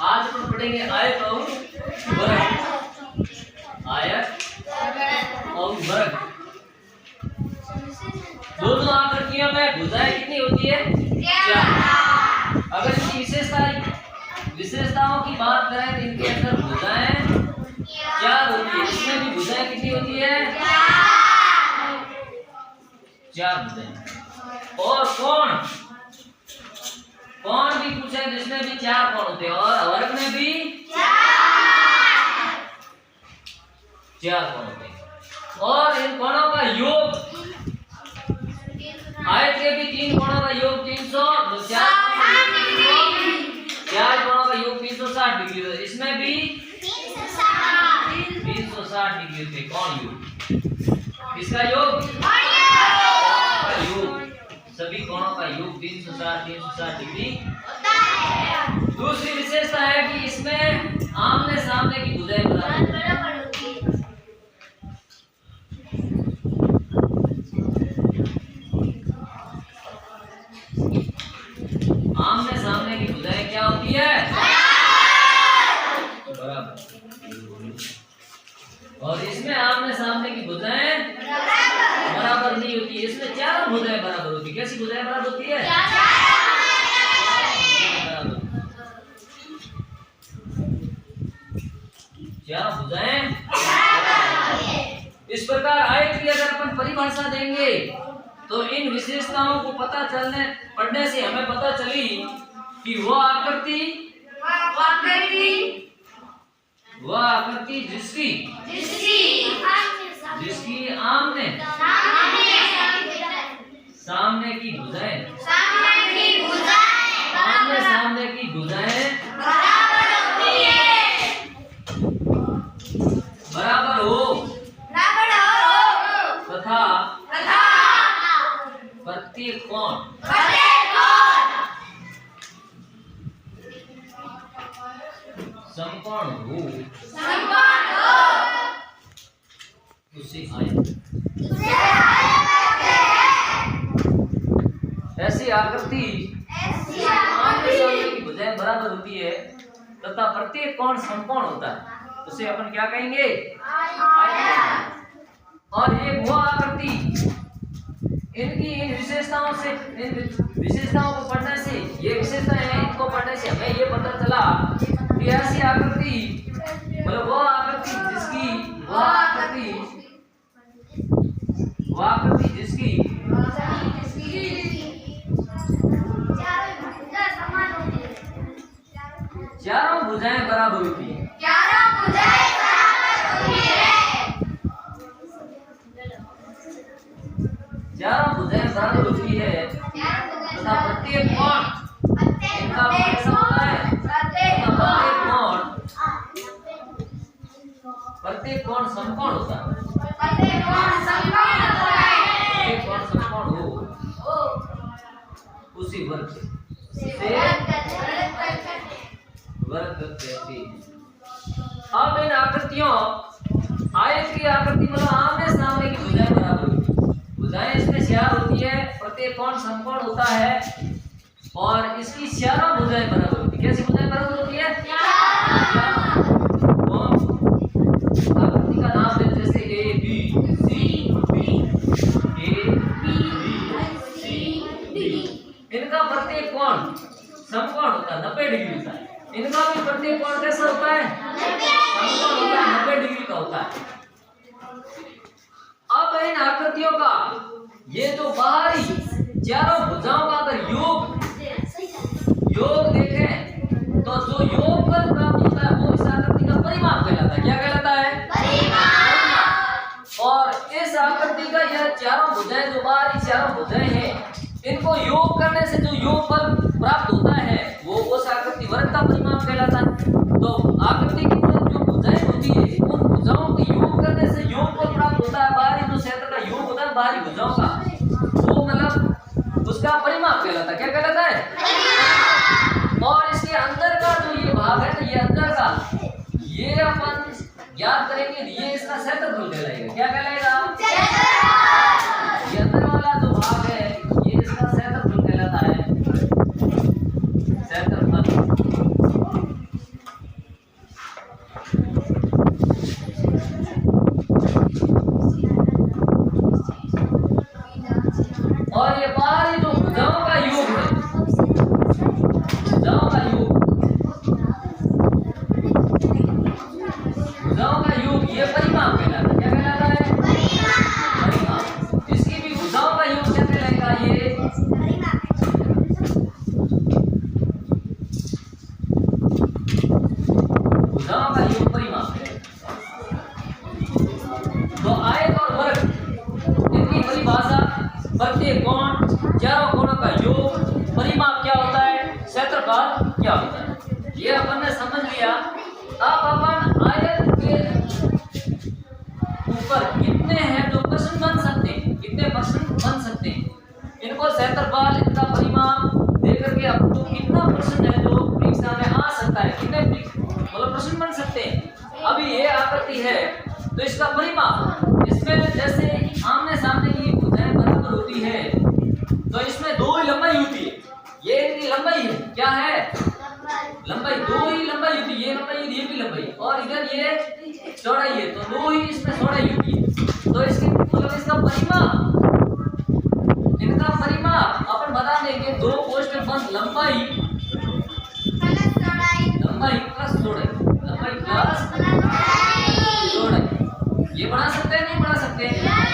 आज अपन पढ़ेंगे आयत और वर्ग। आयत और वर्ग दोनों आकृतियों में भुजाएं कितनी होती है? 4। अगर इसकी विशेषताओं की बात करें तो इनके अंदर भुजाएं 4 होती है। इसमें भी भुजाएं कितनी होती है? 4 भुजाएं। और कोण भी पूछे जिसमें भी 4 कोण होते हैं और वर्ग में भी 4 कोण होते हैं। और इन कोणों का योग, आयत के भी 3 कोणों का योग 360, 4 कोणों का योग 360 डिग्री होता है। इसमें भी 360 डिग्री होते हैं। कौन योग? किसका योग? सभी कोणों का योग 360 डिग्री होता है। दूसरी विशेषता है कि इसमें आमने सामने की भुजाएं बराबर होती है। आमने सामने की भुजाएं क्या होती है? बराबर। और इसमें आमने सामने की भुजाएं बराबर नहीं होती है। इसमें 4 भुजाएं बराबर होती है। कैसी भुजाएं बराबर होती है? 4 भुजाएं। इस प्रकार आयत की अगर अपन परिभाषा देंगे तो इन विशेषताओं को पढ़ने से हमें पता चली कि वह आकृति जिसकी आमने सामने की भुजाएं आमने सामने की भुजाएं बराबर हो तथा प्रत्येक कोण समकोण हो उसे आयत। ऐसी आकृति आमने सामने की भुजाएं बराबर होती है तथा प्रत्येक कोण समकोण होता है, उसे अपन क्या कहेंगे? आयत। और ये वो आकृति इनकी इन विशेषताओं को पढ़ने से, ये विशेषताएं हैं, इनको पढ़ने से हमें ये पता चला कि ऐसी आकृति मतलब वो आकृति जिसकी चारों भुजाएं बराबर होती है। चारों भुजाएं बराबर होती है तथा प्रत्येक कोण इनका कैसा होता है? प्रत्येक कोण समकोण होता है। प्रत्येक कोण समकोण हो उसी वर्ग से वर्ग कहते हैं। अब इन आकृतियों, आयत की आकृति मतलब आमने सामने की भुजाएं बराबर होती है। भुजाएं इसमें 4 होती है, प्रत्येक कोण समकोण होता है और इसकी चारों भुजाएं बराबर होती है। कैसी भुजाएं बराबर होती है? आकृति का नाम है जैसे ए बी सी डी। इनका प्रत्येक कोण समकोण होता है, 90 डिग्री होता है। इनका भी प्रत्येक कोण कैसा होता है? समकोण होता है, 90 डिग्री का होता है। अब इन आकृतियों का ये जो बाहरी चारों भुजाओं का अगर योग देखें तो जो योगफल प्राप्त होता है वो इस आकृति का परिमाप कहलाता है। क्या कहलाता है? परिमाप। और इस आकृति का यह चारों भुजाएं, जो बाहरी चारों भुजाएं हैं, इनको योग करने से जो योगफल प्राप्त होता है वो उस आकृति वर्ग का परिमाप कहलाता है। तो आकृति की जो भुजाएं होती है उन भुजाओं को योग करने से योगफल प्राप्त होता है। बाहरी जो क्षेत्र का योग होता है बाहरी भुजाओं का, वो मतलब उसका परिमाप कहलाता है। क्या कहलाता है? क्षेत्रफल क्या होता है। ये अपन ने समझ लिया। अब अपन आयत के ऊपर कितने हैं जो प्रश्न बन सकते हैं, कितने प्रश्न बन सकते हैं, इनको क्षेत्रफल, इनका परिमाप देकर के आपको कितना प्रश्न है जो परीक्षा में आ सकता है, कितने मतलब प्रश्न बन सकते हैं। अभी ये आकृति है तो इसका परिमाप, इसमें जैसे आमने सामने की भुजाएं बराबर होती है तो इसमें दो ही लंबाई होती है। ये इनकी लंबाई है, क्या है लंबाई, दो ही लंबाई होती है, ये लंबाई ये भी लंबाई, और इधर ये चौड़ाई है तो दो ही इसमें चौड़ाई होती है। तो इसकी मतलब इसका परिमाप, इनका परिमाप अपन बता देंगे, दो कोष्ठक बंद लंबाई प्लस चौड़ाई, लंबाई प्लस चौड़ाई। ये बना सकते हैं नहीं बना सकते,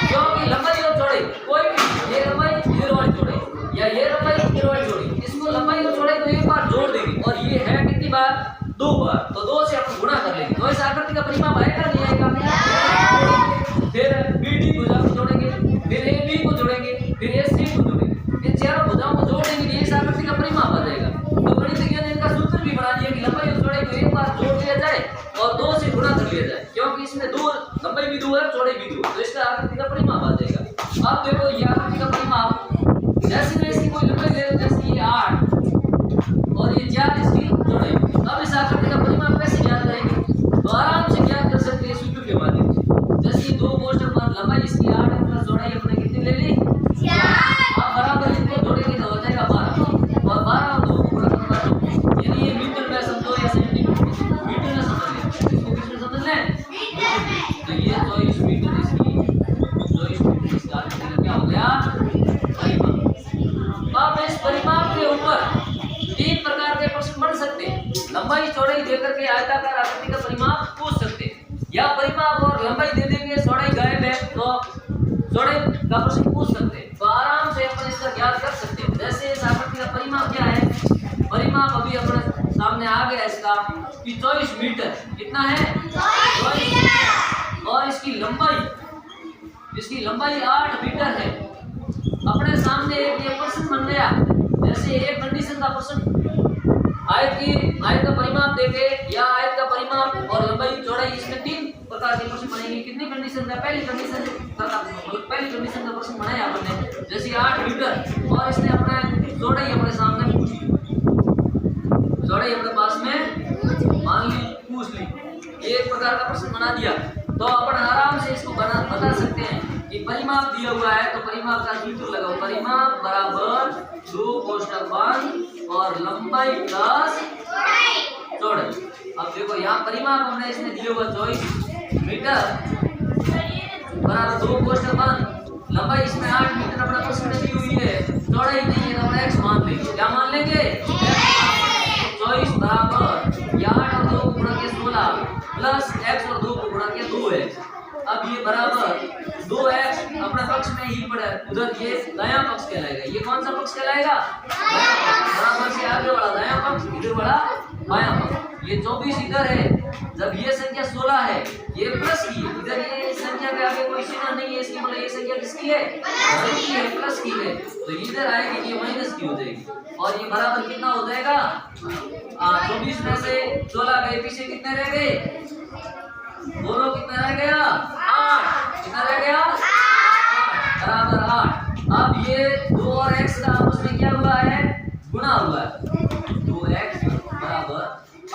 क्योंकि लंबाई और चौड़ाई कोई भी, ये लंबाई इधर वाली चौड़ाई या ये लंबाई इधर वाली चौड़ाई, इसको लंबाई और चौड़ाई को एक बार जोड़ देंगे और ये है कितनी बार, दो बार, तो दो से अपन गुणा कर लेंगे तो इस आकृति का परिमाप आएगा नहीं आएगा। फिर BD भुजा को जोड़ेंगे, फिर AB को जोड़ेंगे, फिर AC को जोड़ेंगे, इन चारों भुजाओं को जोड़ देंगे, इस आकृति का परिमाप आ जाएगा। तो गणित विज्ञान ने इनका सूत्र भी बना दिया कि लंबाई और चौड़ाई को एक बार जोड़ लिया जाए और दो से गुणा कर लिया जाए, क्योंकि इसमें दो लंबाई भी दो है चौड़ाई भी दो, तो इसका आकृति का परिमाप आ जाएगा। अब देखो ये आकृति का परिमाप, जैसे मैं इसकी कोई लंबाई ले लूं, जैसे ये 8 और ये 4 इसकी चौड़ाई, अब इस आकृति का परिमाप कैसे ज्ञात करेंगे, तो आराम से ज्ञात कर सकते हैं सूत्र के माध्यम से। जैसे ये दो कोष्ठक बंद लंबाई इसकी 8 है प्लस चौड़ाई अपने कितनी ले ली 4, अब बराबर इनको जोड़ेंगे तो हो जाएगा 12 और 12 और 2 को गुणा करना, यानी ये मीटर में समझो या सेंटीमीटर में समझ लें, इसको किस में समझ लें, तो ये 24 मीटर इसकी 24 मीटर इसका आकृति का क्या हो गया परिमाप। अब इस परिमाप के ऊपर तीन प्रकार के प्रश्न बन सकते हैं। लंबाई चौड़ाई देकर के आयताकार आकृति का परिमाप पूछ सकते हैं, या परिमाप और लंबाई दे देंगे, चौड़ाई गायब है तो चौड़ाई का प्रश्न पूछ सकते हैं, तो आराम से अपन इसका ज्ञात कर सकते हैं। जैसे इस आकृति का परिमाप क्या है, परिमाप अभी अपने सामने आ गया इसका कि 24 मीटर, कितना है 24 मीटर, और इसकी लंबाई 8 मीटर है। अपने सामने एक ये प्रश्न बन गया, जैसे एक कंडीशन का प्रश्न, आयत का परिमाप देके या आयत का परिमाप और लंबाई चौड़ाई, इसमें तीन प्रकार के प्रश्न बनेंगे। कितनी कंडीशन का, पहली कंडीशन का प्रश्न बनाया आपने, जैसे 8 मीटर और इसने अपने चौड़ाई अपने सामने पूछ ली, चौड़ाई अपने पास में मान ली पूछ ली, एक प्रकार का प्रश्न बना दिया, तो अपन आराम से इसको बता सकते हैं कि परिमाप दिया हुआ है तो परिमाप का सूत्र लगाओ, परिमाप बराबर दो कोष्ठक बंद और लंबाई प्लस चौड़ाई। अब देखो यहाँ परिमाप हमने इसमें दिया हुआ 24 मीटर बराबर दो कोष्ठक बंद, लंबाई इसमें 8 मीटर अपना प्रश्न में दी हुई है, चौड़ाई नहीं है तो हम x मान लेंगे, क्या मान लेंगे 24 बराबर ये 8 और 2 को गुणा किया 16 प्लस x और 2 को गुणा किया 2x। अब ये बराबर 2x अपने पक्ष में ही पड़ा है, उधर ये दायां पक्ष कहलाएगा, ये कौन सा पक्ष कहलाएगा बराबर से आगे वाला दायां पक्ष, इधर वाला बायां पक्ष। ये 24 इधर है, जब ये संख्या 16 है ये प्लस की है, इधर ये संख्या के आगे कोई चिन्ह नहीं है, इसकी मतलब ये संख्या किसकी है धन की है, प्लस की है, तो इधर आएगी ये माइनस की हो जाएगी, और ये बराबर कितना हो जाएगा 24 में से 16 गए, पीछे कितने रह गए, दोनों कितना रह गया 8, कितना रह गया 8 बराबर 8। अब ये 2 और x का आपस में क्या हुआ है गुणा हुआ है, 2x बराबर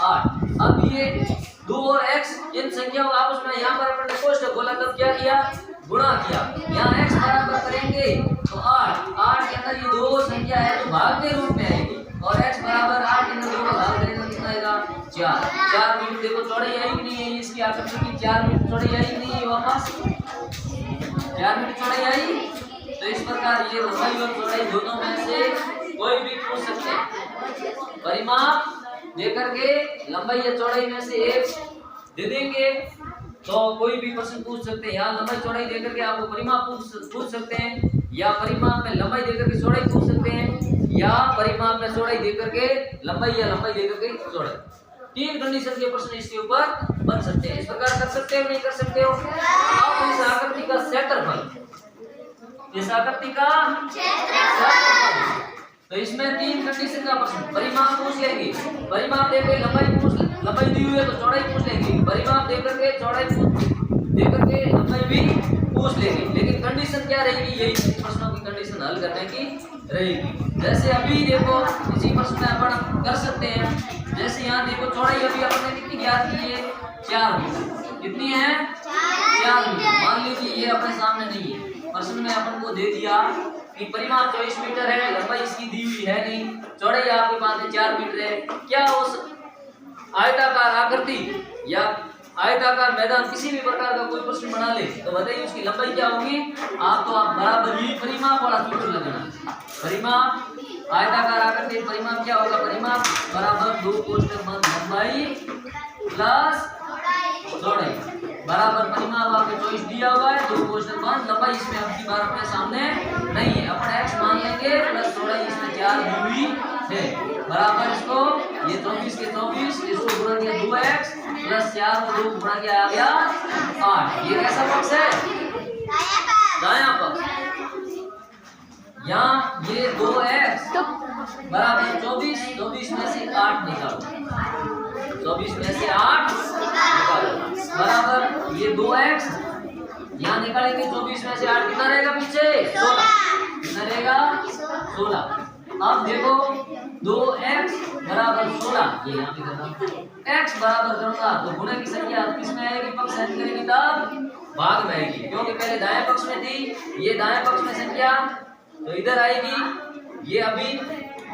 8। अब ये 2 और x इन संख्याओं आपस में यहाँ पर अपन ने कोष्ठक खोला तब क्या किया गुणा किया, यहाँ x बराबर करेंगे तो 8 के अंदर ये दो संख्या है तो भाग के रूप में आएगी, और x बराबर 8 के अंदर 2 का भाग देगा कितना आएगा 4 मीटर। देखो चौड़ाई आई कि नहीं है इसकी आकृति की, 4 मीटर चौड़ाई आई कि नहीं है, वापस 4 मीटर चौड़ाई आई। तो इस प्रकार ये लंबाई और चौड़ाई दोनों में से कोई भी पूछ सकते हैं, परिमाप देकर के लंबाई या चौड़ाई में से एक दे देंगे तो कोई भी प्रश्न पूछ सकते हैं, या लंबाई चौड़ाई देकर के आपको परिमाप पूछ सकते हैं, या परिमाप में लंबाई देकर के चौड़ाई पूछ सकते हैं, या परिमाप में चौड़ाई देकर के लंबाई या लंबाई देकर के चौड़ाई। तीन कंडीशन के प्रश्न इसके ऊपर बन सकते हैं। इस प्रकार कर सकते हो नहीं कर सकते हो। अब इस आकृति का क्षेत्रफल, इस आकृति का क्षेत्रफल तो इसमें तीन कंडीशन का प्रश्न, परिमाप पूछ लेंगे, परिमाप देकर लंबाई दी हुई है तो चौड़ाई पूछ लेंगे, परिमाप देकर के चौड़ाई देकर के लंबाई भी पूछ लेंगे। लेकिन कंडीशन क्या रहेगी, यही प्रश्नों की कंडीशन हल करने की रहेगी। जैसे अभी देखो इसी प्रश्न में अपन कर सकते हैं, जैसे यहाँ देखो चौड़ाई अभी अपन ने कितनी ज्ञात की है, 4 मीटर। कितनी है, 4 मीटर। मान लीजिए ये अपने सामने नहीं है, प्रश्न में अपन को दे दिया कि परिमाप 24 मीटर है, लंबाई इसकी दी हुई है नहीं, चौड़ाई आपके पास है 4 मीटर है। क्या उस आयताकार आकृति या आयताकार मैदान किसी भी प्रकार का कोई प्रश्न बना ले तो बताइए उसकी लंबाई क्या होगी। आप बराबर ही परिमाप वाला सूत्र लगाना। परिमाप आयताकार आकृति परिमाप क्या होगा, परिमाप बराबर 2 कोष्ठक बंद लंबाई प्लस चौड़ाई बराबर परिमाप आपके 24 दिया हुआ है, 2 कोष्ठक बंद लंबाई इसमें आपकी बार अपने सामने नहीं है, अपन x मान लेंगे प्लस चौड़ाई इसमें 4 दी हुई है बराबर इसको ये 24 के 24 इसको गुणा किया 2x प्लस 4 को 2 गुणा किया आ गया 8। ये कैसा पक्ष है, दायां पक्ष। यहाँ ये 2x बराबर 24 में से 8 निकालो, 24 में से 8 निकालो बराबर ये 2x यहाँ निकालेंगे, 24 में से 8 कितना रहेगा पीछे 16, कितना रहेगा 16। अब देखो 2x बराबर 16 ये यहाँ पे करना, x बराबर करूंगा तो गुणा की संख्या किसमें आएगी, पक्ष ऐड करेंगे तब भाग में आएगी, क्योंकि पहले दाएं पक्ष में थी, ये दाएं पक्ष में संख्या तो इधर आएगी, ये अभी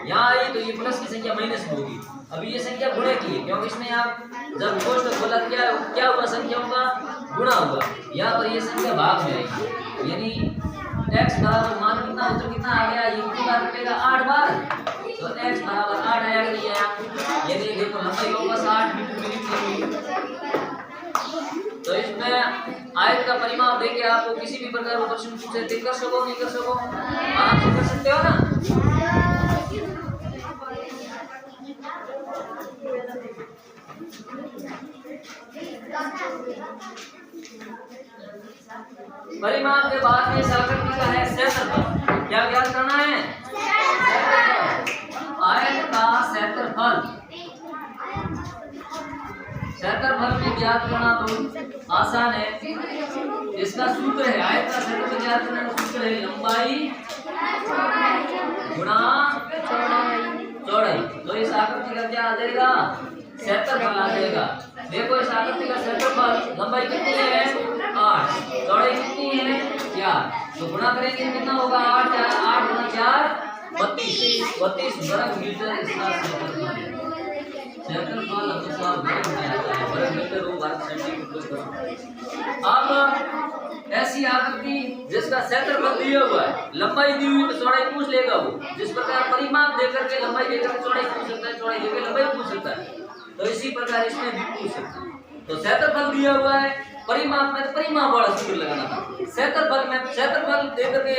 यहाँ आई तो ये प्लस की संख्या माइनस में होगी। अभी ये संख्या गुणे की है क्योंकि इसमें आप जब कोष्ठक खोला क्या हुआ, संख्याओं का गुणा हुआ, यहाँ पर ये संख्या भाग में आएगी, यानी x बराबर मान कितना उत्तर कितना आ गया, ये कितनी बार कटेगा 8 बार, तो x बराबर 8 आया कि नहीं, यानी देखो लंबाई वापस 8 मीटर मिली। तो इसमें आयत का परिमाप देके आपको किसी भी प्रकार का प्रश्न पूछे तो कर सको नहीं कर सको, आप तो कर सकते हो ना। परिमाप के बाद में आकृति का है क्षेत्रफल, क्या ज्ञात करना है, आयत का क्षेत्रफल। क्षेत्रफल को ज्ञात करना तो आसान है, इसका सूत्र है आयत का क्षेत्रफल ज्ञात करने का सूत्र है लंबाई गुणा चौड़ाई। तो इस आकृति का क्या आ जाएगा, क्षेत्रफल आ जाएगा। देखो इस आकृति का क्षेत्रफल लंबाई कितनी है 8, चौड़ाई कितनी है 4, तो गुणा करेंगे कितना होगा 8 गुणा 4 32 वर्ग मीटर इसका क्षेत्रफल। क्षेत्रफल अनुसार वर्ग में आता है, वर्ग मीटर हो वर्ग सेंटीमीटर। अब ऐसी आकृति जिसका क्षेत्रफल दिया हुआ है, लंबाई दी हुई तो चौड़ाई पूछ लेगा वो, जिस प्रकार परिमाप देकर के लंबाई देकर के चौड़ाई पूछ सकता है, चौड़ाई देकर लंबाई पूछ सकता है, तो इसी प्रकार इसमें भी पूछ सकता है। तो क्षेत्रफल दिया हुआ है, परिमाप में तो परिमाप वाला सूत्र लगाना था, क्षेत्रफल में क्षेत्रफल देकर के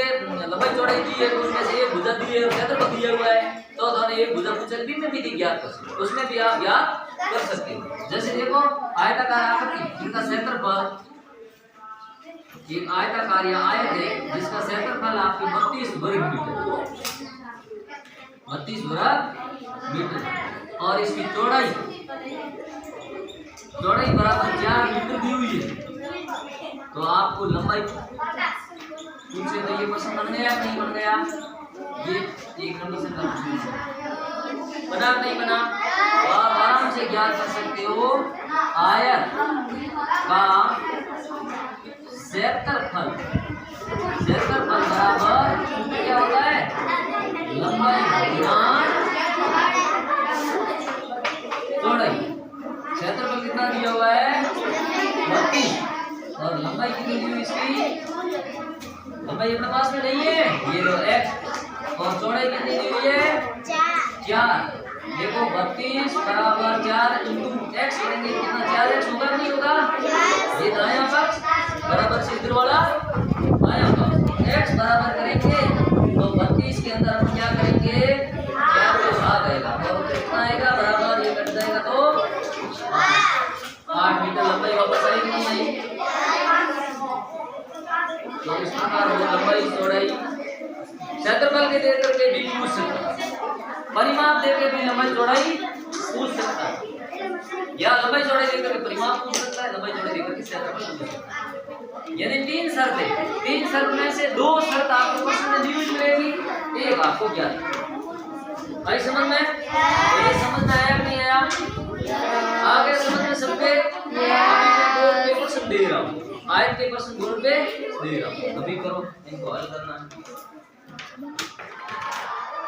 लंबाई चौड़ाई दी है तो उसमें से एक भुजा दी है, क्षेत्रफल दिया हुआ है तो हमने एक भुजा पूछा भी में भी ज्ञात कर सकते, उसमें भी आप ज्ञात कर सकते हैं। जैसे देखो आयताकार आकृति जिनका क्षेत्रफल, ये आयताकार या आयत है जिसका क्षेत्रफल आपके 32 वर्ग मीटर, 32 वर्ग मीटर, और इसकी चौड़ाई बराबर 4 मीटर दी हुई है। तो आपको लंबाई पूछे तो ये प्रश्न बन गया नहीं बन गया, ये एक कंडीशन का प्रश्न बना नहीं बना, तो आप आराम से ज्ञात कर सकते हो आयत का क्षेत्रफल बराबर क्या होता है लंबाई गुणा चौड़ाई। क्षेत्रफल कितना दिया हुआ है 32 और लंबाई कितनी दी हुई इसकी, लंबाई अपने पास में नहीं है, ये लो x, और चौड़ाई कितनी दी हुई है 4। देखो 32 बराबर 4 इंटू x करेंगे कितना 4x होगा नहीं होगा, ये दायां पक्ष बराबर से इधर वाला बायां पक्ष, x बराबर करेंगे तो 32 के अंदर हम क्या करेंगे 4 को भाग आएगा तो कितना आएगा बराबर, ये कट जाएगा तो 8 मीटर लंबाई वापस आएगी नहीं आएगी। तो इस प्रकार लंबाई चौड़ाई क्षेत्रफल के देकर के भी पूछ सकते हैं। परिमाप देके भी लंबाई चौड़ाई पूछ सकता है, या लंबाई चौड़ाई देकर के परिमाप पूछ सकता है, लंबाई चौड़ाई देकर के क्षेत्रफल पूछ सकता है। यानी 3 शर्त है, 3 शर्त में से 2 शर्त आपको प्रश्न में न्यूज मिलेगी, एक आपको ज्ञात। भाई समझ में? ये समझ में आया नहीं आया? आगे समझ में सबके? अभी मैं बोर्ड पे प्रश्न दे रहा हूँ, आयत के प्रश्न बोर्ड पे दे रहा हूँ, अभी करो, इनको हल करना है।